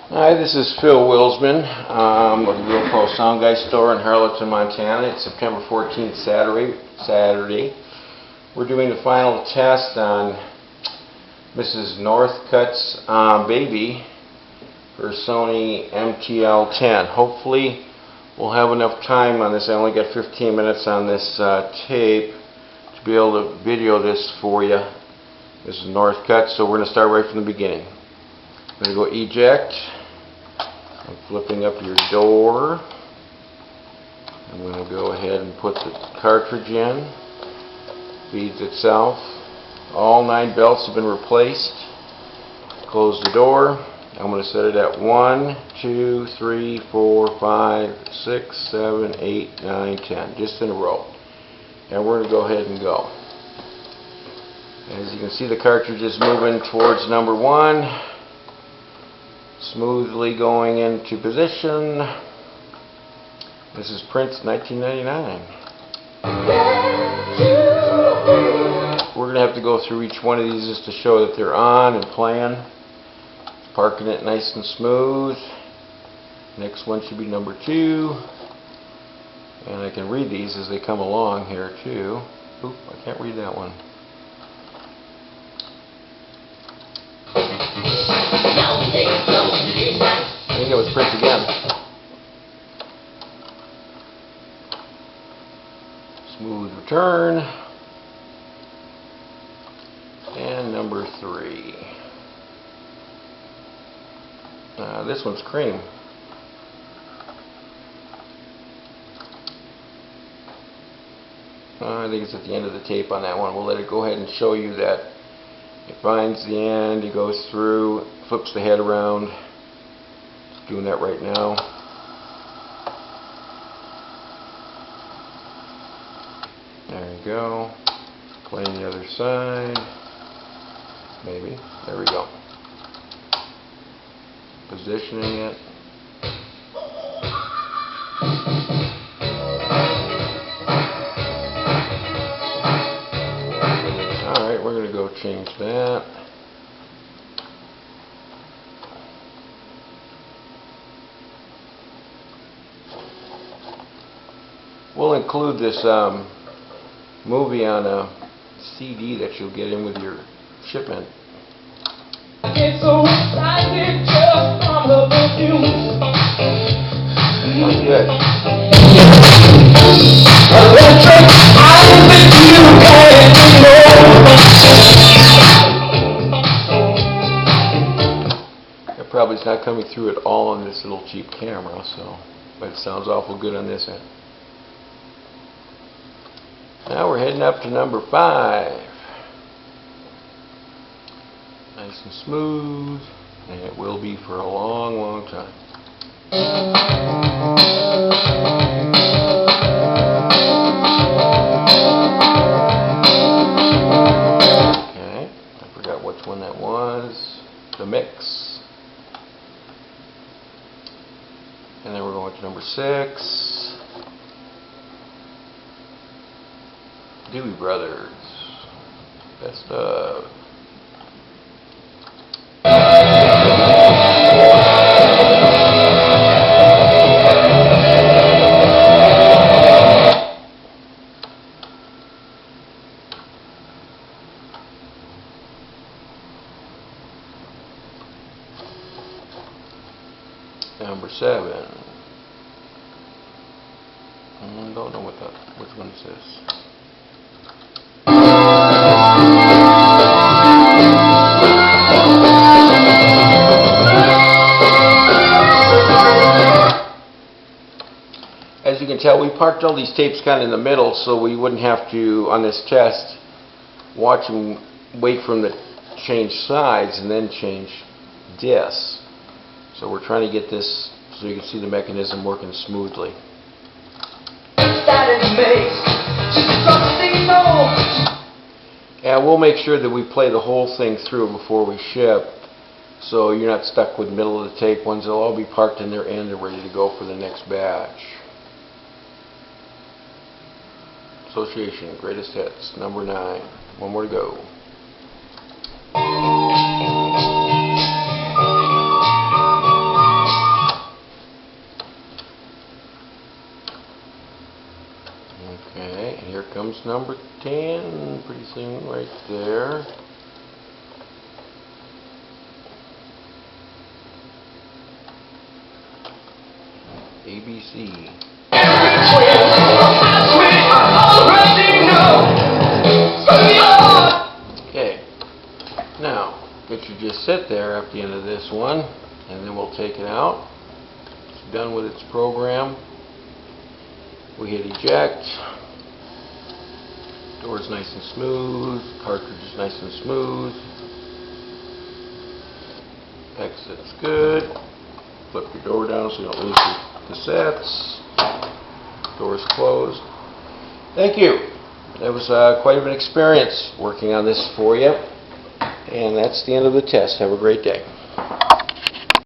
Hi, this is Phil Wilsman with the Real Pro Sound Guy store in Harleton, Montana. It's September 14th, Saturday. We're doing the final test on Mrs. Northcutt's baby for Sony MTL-10. Hopefully we'll have enough time on this. I only got 15 minutes on this tape to be able to video this for you, Mrs. Northcutt. So we're going to start right from the beginning. I'm going to go eject. I'm flipping up your door. I'm going to go ahead and put the cartridge in. Feeds itself. All 9 belts have been replaced. Close the door. I'm going to set it at 1, 2, 3, 4, 5, 6, 7, 8, 9, 10. Just in a row. And we're going to go ahead and go. As you can see, the cartridge is moving towards number 1. Smoothly going into position. This is Prince 1999. We're going to have to go through each one of these just to show that they're on and playing. Parking it nice and smooth. Next one should be number 2. And I can read these as they come along here too. Oop, I can't read that one. I think it was Prince again. Smooth return. And number 3. This one's Cream. I think it's at the end of the tape on that one. We'll let it go ahead and show you that it finds the end, it goes through, flips the head around. It's doing that right now. There you go. Playing the other side. Maybe. There we go. Positioning it. Alright, we're going to go change that. We'll include this movie on a CD that you'll get in with your shipment. Sounds good. It probably is not coming through at all on this little cheap camera, but it sounds awful good on this end. Now we're heading up to number 5. Nice and smooth, and it will be for a long, long time. Okay, I forgot which one that was. The mix. And then we're going to number 6. Dewey Brothers. Best of. Number 7. Don't know which one is this. As you can tell, we parked all these tapes kind of in the middle so we wouldn't have to, on this test, watch them, wait for them to change sides and then change discs. So we're trying to get this so you can see the mechanism working smoothly. And we'll make sure that we play the whole thing through before we ship, so you're not stuck with the middle of the tape ones. They'll all be parked in their end and ready to go for the next batch. Association, Greatest Hits, number 9. One more to go. comes number 10, pretty soon right there. ABC. Okay, now it should just sit there at the end of this one, and then we'll take it out. It's done with its program. We hit eject. Door's nice and smooth. Cartridge is nice and smooth. Exit's good. Flip your door down so you don't lose your cassettes. Door's closed. Thank you. That was quite an experience working on this for you. And that's the end of the test. Have a great day.